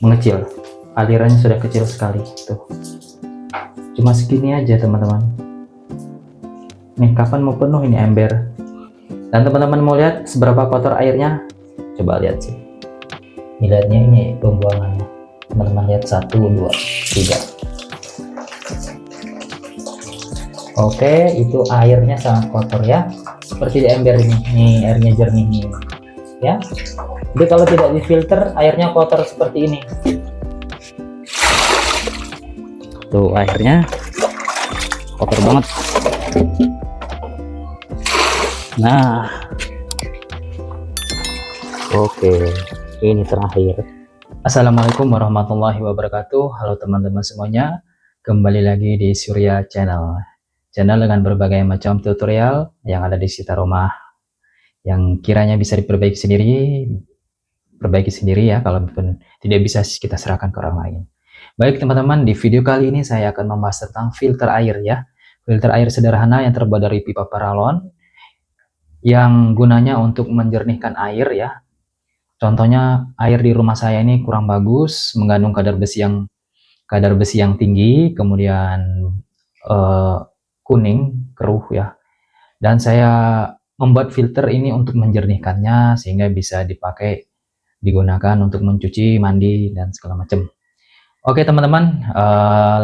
mengecil, alirannya sudah kecil sekali. Tuh, cuma segini aja teman-teman. Nih, kapan mau penuh ini ember? Dan teman-teman mau lihat seberapa kotor airnya? Coba lihat sih. Ini lihatnya, ini pembuangannya. Teman-teman lihat, 1, 2, 3. Oke, itu airnya sangat kotor ya. Seperti di ember ini. Nih, airnya jernih nih. Ya. Jadi kalau tidak difilter, airnya kotor seperti ini. Tuh, airnya kotor banget. Nah, oke, ini terakhir. Assalamualaikum warahmatullahi wabarakatuh. Halo teman-teman semuanya, kembali lagi di Surya Channel dengan berbagai macam tutorial yang ada di sekitar rumah, yang kiranya bisa diperbaiki sendiri, perbaiki sendiri ya. Kalau tidak bisa, kita serahkan ke orang lain. Baik teman-teman, di video kali ini saya akan membahas tentang filter air ya. Filter air sederhana yang terbuat dari pipa paralon, yang gunanya untuk menjernihkan air ya. Contohnya, air di rumah saya ini kurang bagus, mengandung kadar besi yang tinggi, kemudian kuning, keruh ya. Dan saya membuat filter ini untuk menjernihkannya sehingga bisa digunakan untuk mencuci, mandi, dan segala macam. Oke teman-teman,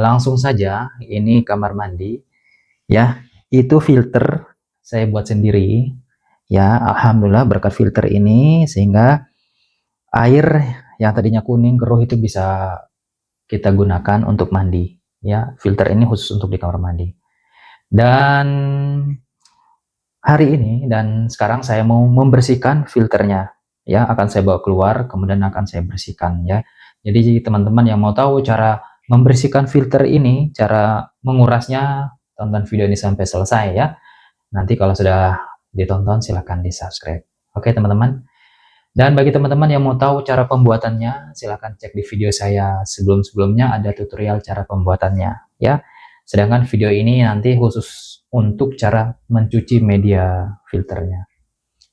langsung saja. Ini kamar mandi ya. Itu filter saya buat sendiri ya. Alhamdulillah berkat filter ini sehingga air yang tadinya kuning keruh itu bisa kita gunakan untuk mandi ya. Filter ini khusus untuk di kamar mandi. Dan hari ini dan sekarang saya mau membersihkan filternya ya. Akan saya bawa keluar, kemudian akan saya bersihkan ya. Jadi teman-teman yang mau tahu cara membersihkan filter ini, cara mengurasnya, tonton video ini sampai selesai ya. Nanti kalau sudah ditonton silahkan di subscribe. Oke teman-teman. Dan bagi teman-teman yang mau tahu cara pembuatannya, silahkan cek di video saya sebelum-sebelumnya, ada tutorial cara pembuatannya ya. Sedangkan video ini nanti khusus untuk cara mencuci media filternya.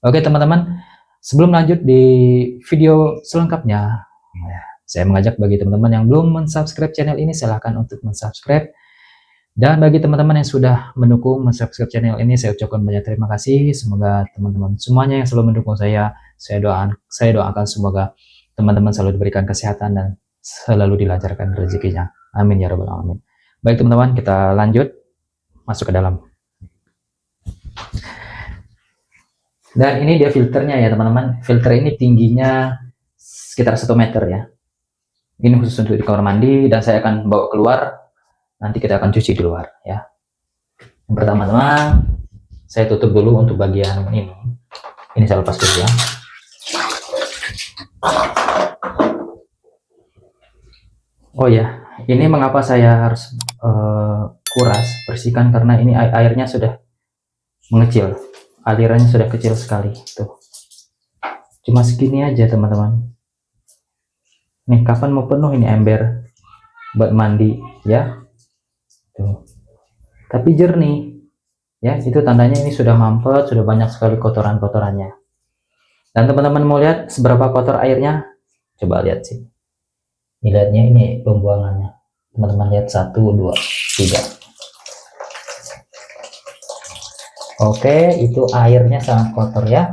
Oke teman-teman, sebelum lanjut di video selengkapnya, saya mengajak bagi teman-teman yang belum mensubscribe channel ini, silahkan untuk mensubscribe. Dan bagi teman-teman yang sudah mendukung mensubscribe channel ini, saya ucapkan banyak terima kasih. Semoga teman-teman semuanya yang selalu mendukung saya doakan semoga teman-teman selalu diberikan kesehatan dan selalu dilancarkan rezekinya. Amin ya rabbal alamin. Baik teman-teman, kita lanjut masuk ke dalam. Dan ini dia filternya ya teman-teman. Filter ini tingginya sekitar 1 meter ya. Ini khusus untuk di kamar mandi dan saya akan bawa keluar. Nanti kita akan cuci di luar ya. Yang pertama-tama saya tutup dulu untuk bagian ini. Ini saya lepas dulu ya. Oh ya, ini mengapa saya harus kuras, bersihkan, karena ini airnya sudah mengecil, alirannya sudah kecil sekali. Tuh, cuma segini aja teman-teman. Nih, kapan mau penuh ini ember buat mandi ya. Tuh. Tapi jernih ya, itu tandanya ini sudah mampet, sudah banyak sekali kotoran-kotorannya. Dan teman-teman mau lihat seberapa kotor airnya? Coba lihat sih. Ini lihatnya, ini pembuangannya. Teman-teman lihat, 1, 2, 3. Oke, itu airnya sangat kotor ya.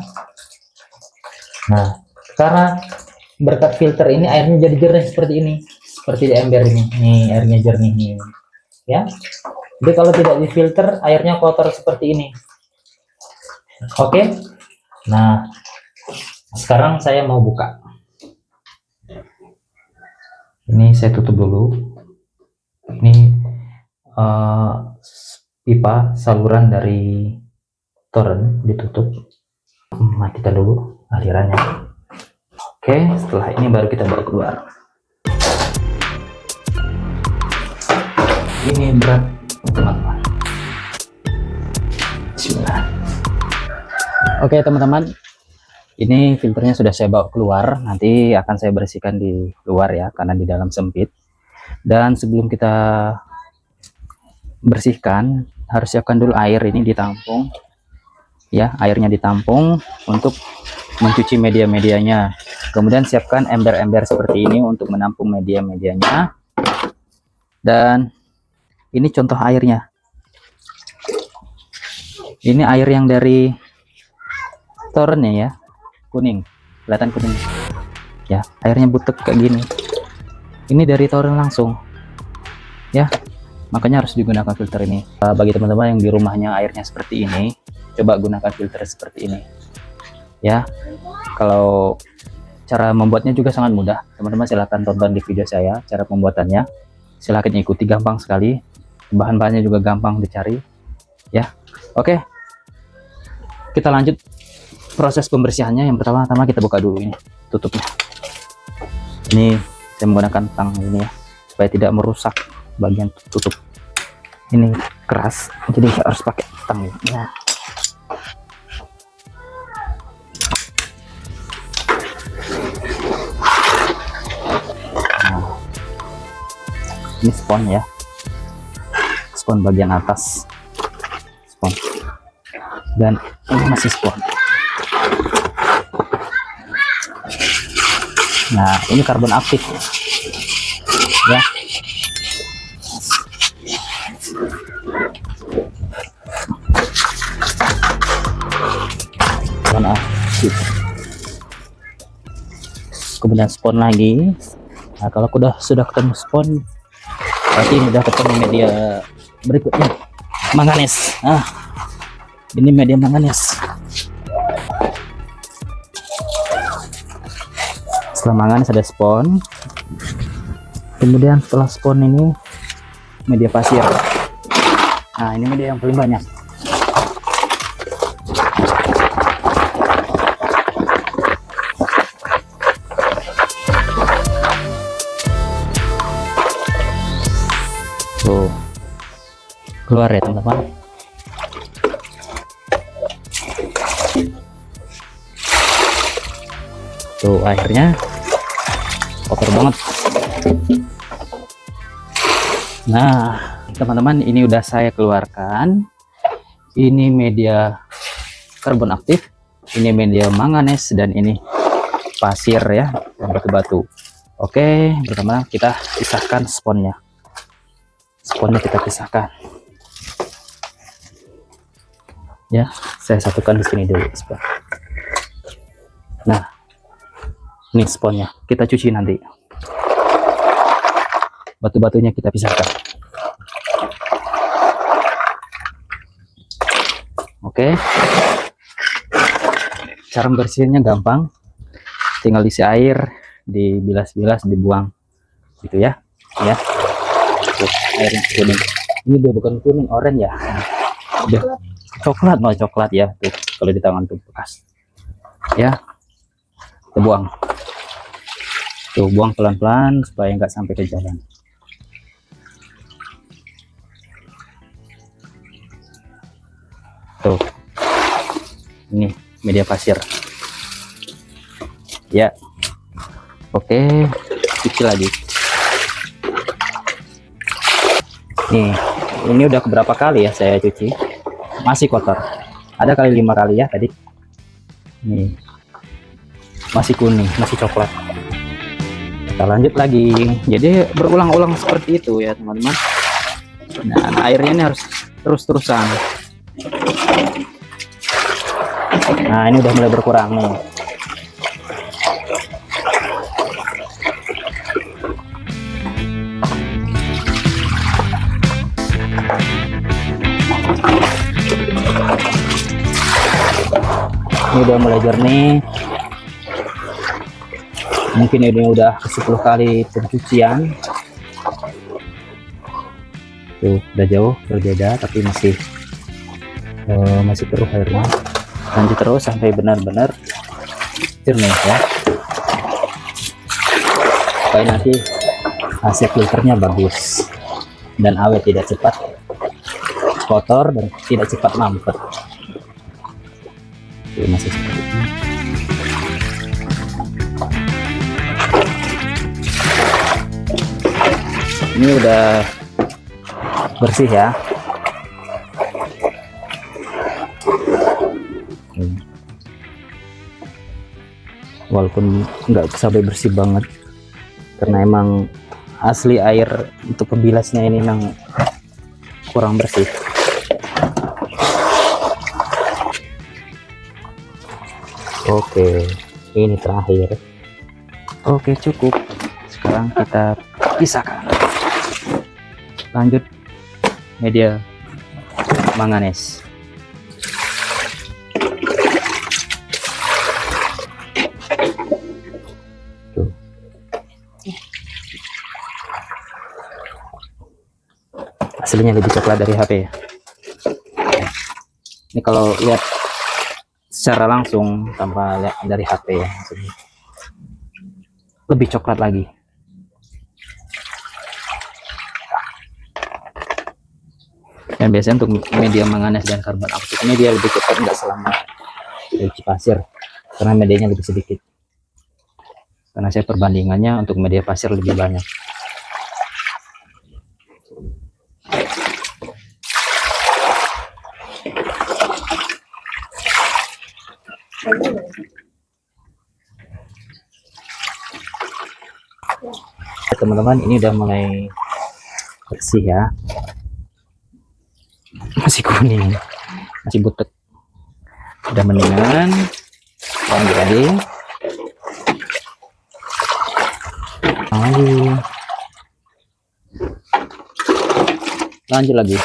Nah, karena berkat filter ini airnya jadi jernih seperti ini, seperti di ember ini. Nih, airnya jernih nih ya. Jadi kalau tidak difilter, airnya kotor seperti ini. Oke. Nah, sekarang saya mau buka. Ini saya tutup dulu. Ini pipa saluran dari toren ditutup. Matikan dulu alirannya. Oke, setelah ini baru kita bawa keluar. Ini berat teman-teman. Bismillah. Oke teman-teman, ini filternya sudah saya bawa keluar. Nanti akan saya bersihkan di luar ya, karena di dalam sempit. Dan sebelum kita bersihkan, harus siapkan dulu air. Ini ditampung ya, airnya ditampung untuk mencuci media-medianya. Kemudian siapkan ember-ember seperti ini untuk menampung media-medianya. Dan ini contoh airnya. Ini air yang dari torennya ya, kuning, kelihatan kuning ya, airnya butek kayak gini. Ini dari toren langsung ya, makanya harus digunakan filter ini. Bagi teman-teman yang di rumahnya airnya seperti ini, coba gunakan filter seperti ini ya. Kalau cara membuatnya juga sangat mudah, teman-teman silahkan tonton di video saya cara pembuatannya, silahkan ikuti, gampang sekali, bahan-bahannya juga gampang dicari ya. Oke, kita lanjut proses pembersihannya. Yang pertama-tama kita buka dulu ini tutupnya. Ini saya menggunakan tang ini ya, supaya tidak merusak bagian tutup. Ini keras, jadi saya harus pakai tang ini. Nah, ini spon ya, spon bagian atas, spon, dan ini masih spon. Nah, ini karbon aktif ya. Karbon aktif. Kemudian spon lagi. Nah, kalau sudah ketemu spon, berarti ini sudah ketemu media berikutnya, manganes. Nah, ini media manganes. Setelah manganes ada spon, kemudian setelah spon ini media pasir. Nah, ini media yang paling banyak. Tuh, keluar ya teman-teman. Tuh, akhirnya kotor banget. Nah, teman-teman, ini udah saya keluarkan. Ini media karbon aktif, ini media manganes, dan ini pasir ya, batu-batu. Oke, pertama kita pisahkan sponnya. Sponnya kita pisahkan. Ya, saya satukan di sini dulu spon. Nah, ini sponnya kita cuci nanti. Batu-batunya kita pisahkan. Oke. Cara membersihkannya gampang. Tinggal isi air, dibilas-bilas, dibuang. Gitu ya. Ya. Tuh, airnya kuning. Ini udah bukan kuning, oranye ya. Udah coklat, mau coklat ya. Tuh, kalau di tangan tuh bekas. Ya. Kita buang. Tuh, buang pelan-pelan supaya nggak sampai ke jalan. Tuh, ini media pasir ya. Oke, cuci lagi. Nih, ini udah keberapa kali ya saya cuci, masih kotor. Ada kali 5 kali ya tadi. Nih, masih kuning, masih coklat. Kita lanjut lagi. Jadi berulang-ulang seperti itu ya teman-teman. Nah, airnya ini harus terus-terusan. Nah, ini udah mulai berkurang nih. Ini udah mulai jernih. Mungkin ini udah 10 kali pencucian. Tuh, udah jauh berbeda, tapi masih keruh airnya. Lanjut terus sampai benar-benar jernih ya, supaya nanti hasil filternya bagus dan awet, tidak cepat kotor dan tidak cepat mampet. Oke, masih seperti ini. Ini udah bersih ya. walaupun nggak sampai bersih banget karena emang asli air untuk pembilasnya ini memang kurang bersih. Oke, ini terakhir. Oke, cukup. Sekarang kita pisahkan. Lanjut media manganes. Tuh. Hasilnya lebih coklat dari HP ya. Ini kalau lihat secara langsung tanpa lihat dari HP ya, lebih coklat lagi. Dan biasanya untuk media manganes dan karbon aktif ini dia lebih cepat, nggak selama uji pasir karena medianya lebih sedikit. Karena saya perbandingannya untuk media pasir lebih banyak. Teman-teman, ini udah mulai bersih ya. Masih kuning, masih butek, udah mendingan. Lanjut lagi, lanjut lagi.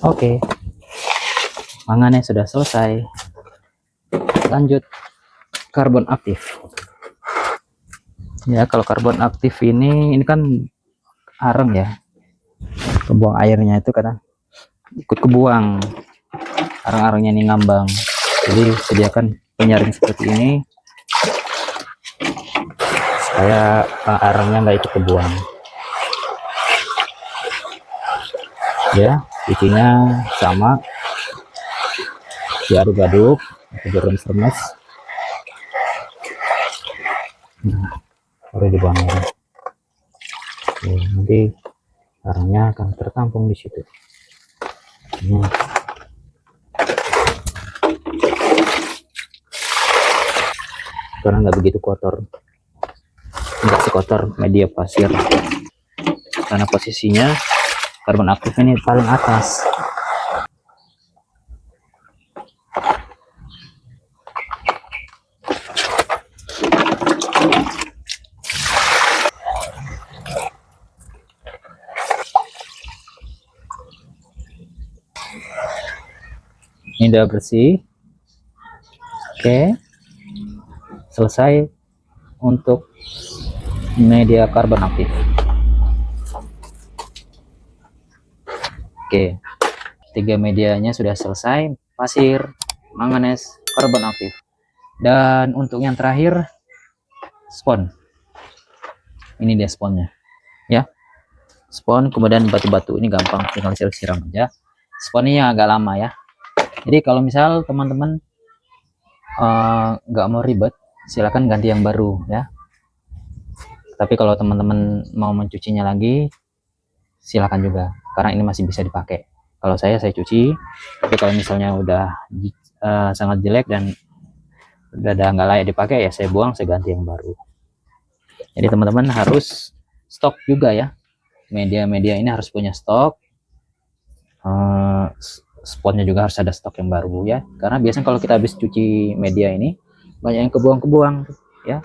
Oke, mangannya sudah selesai. Lanjut karbon aktif ya. Kalau karbon aktif ini kan areng ya, kebuang airnya itu kadang ikut kebuang, areng-arengnya ini ngambang. Jadi sediakan penyaring seperti ini supaya arengnya nggak ikut kebuang ya. Cucinya sama, diaduk-aduk, diremes-remes, baru dibuang air. Nanti arangnya akan tertampung di situ. Karena nggak begitu kotor, nggak sekotor media pasir, karena posisinya karbon aktif ini paling atas. Ini udah bersih. Oke, selesai untuk media karbon aktif. Oke, 3 medianya sudah selesai: pasir, manganes, karbon aktif. Dan untuk yang terakhir, spon. Ini dia sponnya ya. Spon, kemudian batu-batu ini gampang, tinggal siram aja. Sponnya agak lama ya. Jadi kalau misal teman-teman nggak mau ribet, silakan ganti yang baru ya. Tapi kalau teman-teman mau mencucinya lagi, silakan juga, karena ini masih bisa dipakai. Kalau saya cuci, tapi kalau misalnya udah sangat jelek dan udah nggak layak dipakai ya saya buang, saya ganti yang baru. Jadi teman-teman harus stok juga ya, media-media ini harus punya stok. Spotnya juga harus ada stok yang baru ya, karena biasanya kalau kita habis cuci media ini banyak yang kebuang ya.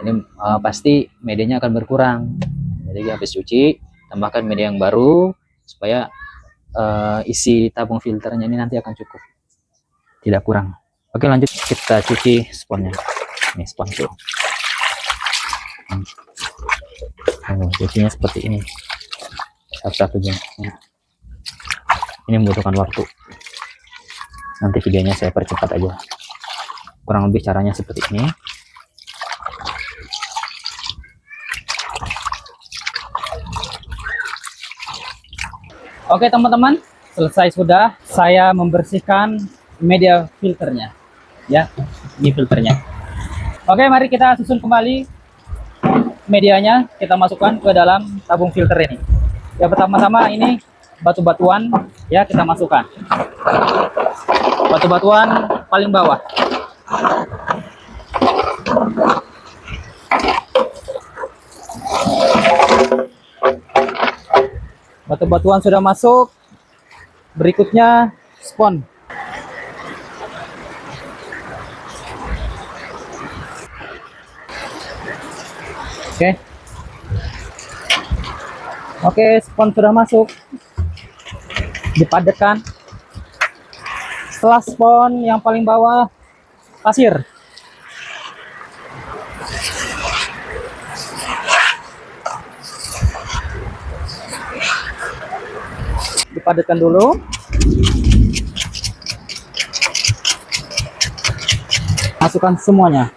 Ini pasti medianya akan berkurang. Jadi habis cuci tambahkan media yang baru supaya isi tabung filternya ini nanti akan cukup, tidak kurang. Oke, lanjut kita cuci sponnya. Ini spon tuh. Cucinya seperti ini satu-satunya ya. Ini membutuhkan waktu, nanti videonya saya percepat aja. Kurang lebih caranya seperti ini. Oke teman-teman, selesai sudah saya membersihkan media filternya ya. Ini filternya. Oke, mari kita susun kembali medianya kita masukkan ke dalam tabung filter ini. Ya, pertama-tama ini batu-batuan ya kita masukkan. Batu-batuan paling bawah. Batu-batuan sudah masuk. Berikutnya spon. Oke. Oke, spon sudah masuk. Dipadatkan. Setelah spon yang paling bawah, pasir. Dipadatkan dulu. Masukkan semuanya.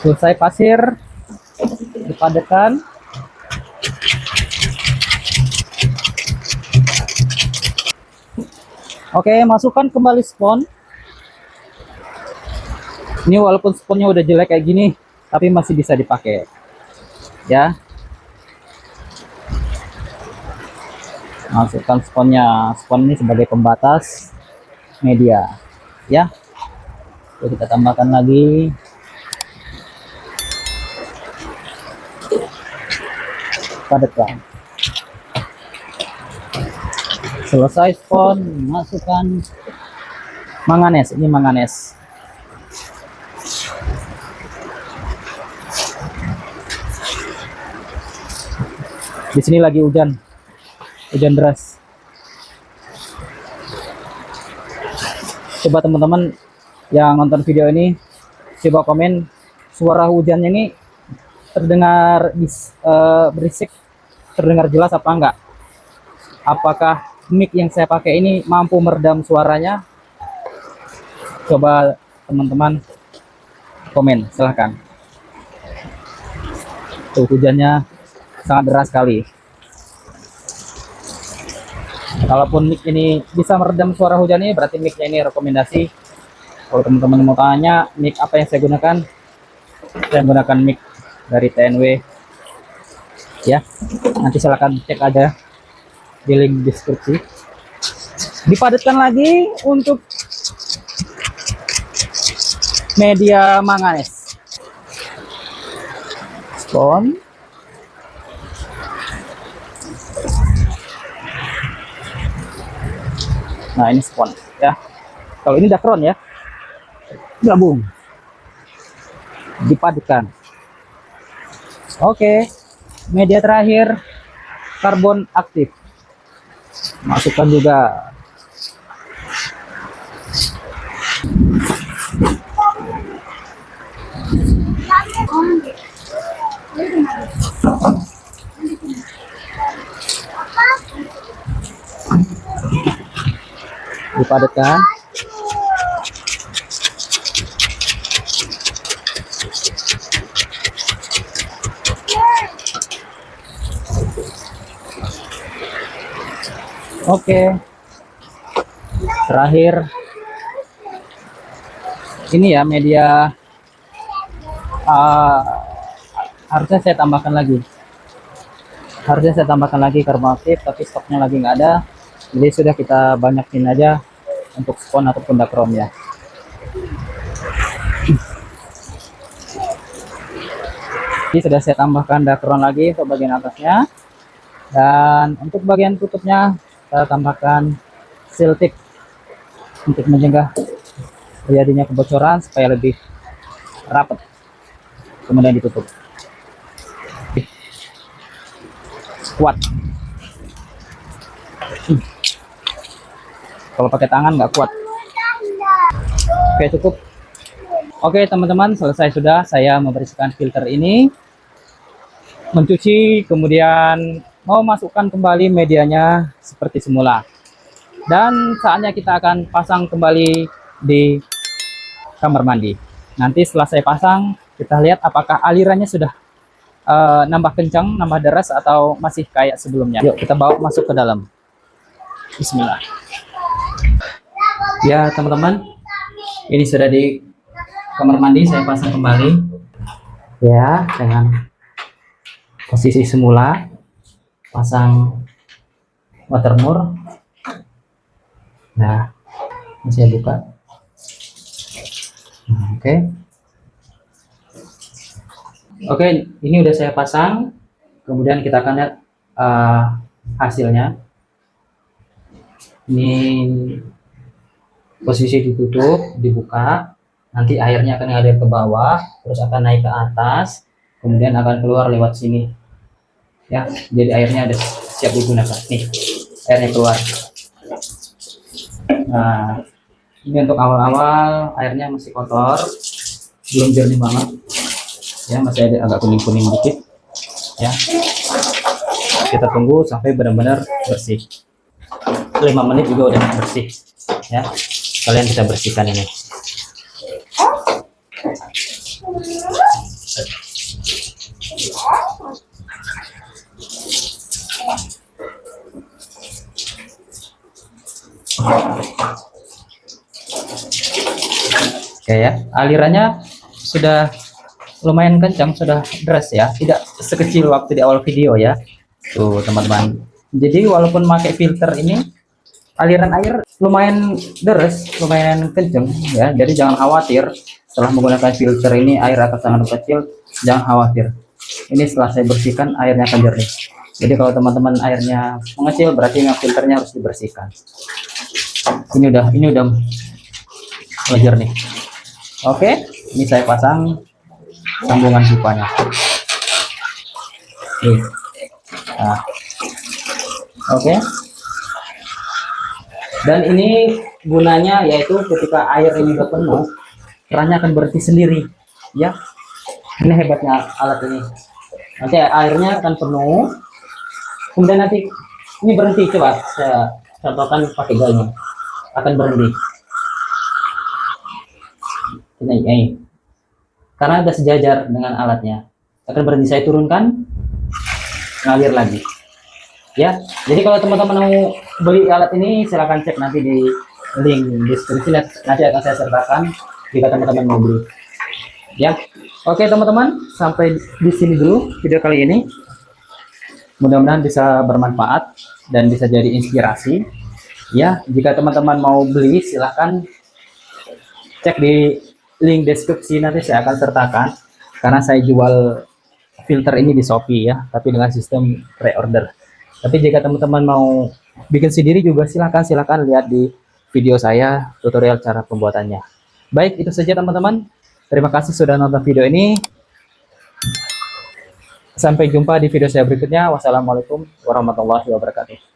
Selesai pasir, dipadatkan. Oke, masukkan kembali spon. Ini walaupun sponnya udah jelek kayak gini, tapi masih bisa dipakai. Ya. Masukkan sponnya. Spon ini sebagai pembatas media. Ya. Oke, kita tambahkan lagi. Padatkan. Selesai spon, masukkan manganes. Ini manganes. Di sini lagi hujan deras. Coba teman-teman yang nonton video ini, coba komen suara hujannya ini terdengar berisik, terdengar jelas apa enggak? Apakah mic yang saya pakai ini mampu meredam suaranya? Coba teman-teman komen, silahkan. Tuh, hujannya sangat deras sekali. Kalaupun mic ini bisa meredam suara hujan ini, berarti mic-nya ini rekomendasi. Kalau teman-teman mau tanya mic apa yang saya gunakan, saya menggunakan mic dari TNW. Ya, nanti silahkan cek aja di link deskripsi. Dipadatkan lagi untuk media manganes. Spon. Nah, ini spon ya. Kalau ini dakron ya, gabung, dipadatkan. Oke, media terakhir karbon aktif. Masukkan juga. Dipadatkan. Oke, terakhir ini ya media, harusnya saya tambahkan lagi karbon aktif, tapi stoknya lagi nggak ada, jadi sudah kita banyakin aja untuk spon ataupun dakron ya. Ini sudah saya tambahkan dakron lagi untuk bagian atasnya, dan untuk bagian tutupnya saya tambahkan seal tip untuk mencegah terjadinya kebocoran supaya lebih rapat. Kemudian ditutup. Kuat. Kalau pakai tangan nggak kuat. Oke, cukup. Oke teman-teman, selesai sudah saya membersihkan filter ini, mencuci, kemudian mau masukkan kembali medianya seperti semula. Dan saatnya kita akan pasang kembali di kamar mandi. Nanti setelah saya pasang, kita lihat apakah alirannya sudah nambah kencang, nambah deras, atau masih kayak sebelumnya. Yuk kita bawa masuk ke dalam. Bismillah. Ya teman-teman, ini sudah di kamar mandi, saya pasang kembali ya dengan posisi semula. Pasang watermur. Nah, ini saya buka. Nah, oke, ini udah saya pasang. Kemudian kita akan lihat hasilnya. Ini posisi ditutup, dibuka. Nanti airnya akan ngalir ke bawah, terus akan naik ke atas, kemudian akan keluar lewat sini. Ya, jadi airnya ada siap digunakan. Nih, airnya keluar. Nah, ini untuk awal-awal airnya masih kotor, belum jernih banget. Ya, masih ada agak kuning-kuning dikit. Ya, kita tunggu sampai benar-benar bersih. 5 menit juga udah bersih. Ya, kalian bisa bersihkan ini. Oke ya, alirannya sudah lumayan kencang, sudah deras ya, tidak sekecil waktu di awal video ya. Tuh teman-teman, jadi walaupun pakai filter ini, aliran air lumayan deras, lumayan kencang ya, jadi jangan khawatir setelah menggunakan filter ini air akan sangat kecil. Jangan khawatir, ini setelah saya bersihkan airnya akan jernih. Jadi kalau teman-teman airnya mengecil, berarti filternya harus dibersihkan. Ini udah jernih. Oke, ini saya pasang sambungan pipanya. Nah, oke. Dan ini gunanya yaitu ketika air ini udah penuh, kerannya akan berhenti sendiri. Ya, ini hebatnya alat ini. Nanti airnya akan penuh, kemudian nanti ini berhenti. Coba saya contohkan pakai galnya, akan berhenti. Ini karena ada sejajar dengan alatnya, akan berhenti. Saya turunkan, ngalir lagi ya. Jadi kalau teman-teman mau beli alat ini, silahkan cek nanti di link deskripsi, nanti akan saya sertakan jika teman-teman mau beli ya. Oke teman-teman, sampai di sini dulu video kali ini. Mudah-mudahan bisa bermanfaat dan bisa jadi inspirasi ya. Jika teman-teman mau beli, silahkan cek di link deskripsi, nanti saya akan sertakan, karena saya jual filter ini di Shopee ya, tapi dengan sistem pre-order. Tapi jika teman-teman mau bikin sendiri juga, silakan lihat di video saya tutorial cara pembuatannya. Baik, itu saja teman-teman. Terima kasih sudah nonton video ini. Sampai jumpa di video saya berikutnya. Wassalamualaikum warahmatullahi wabarakatuh.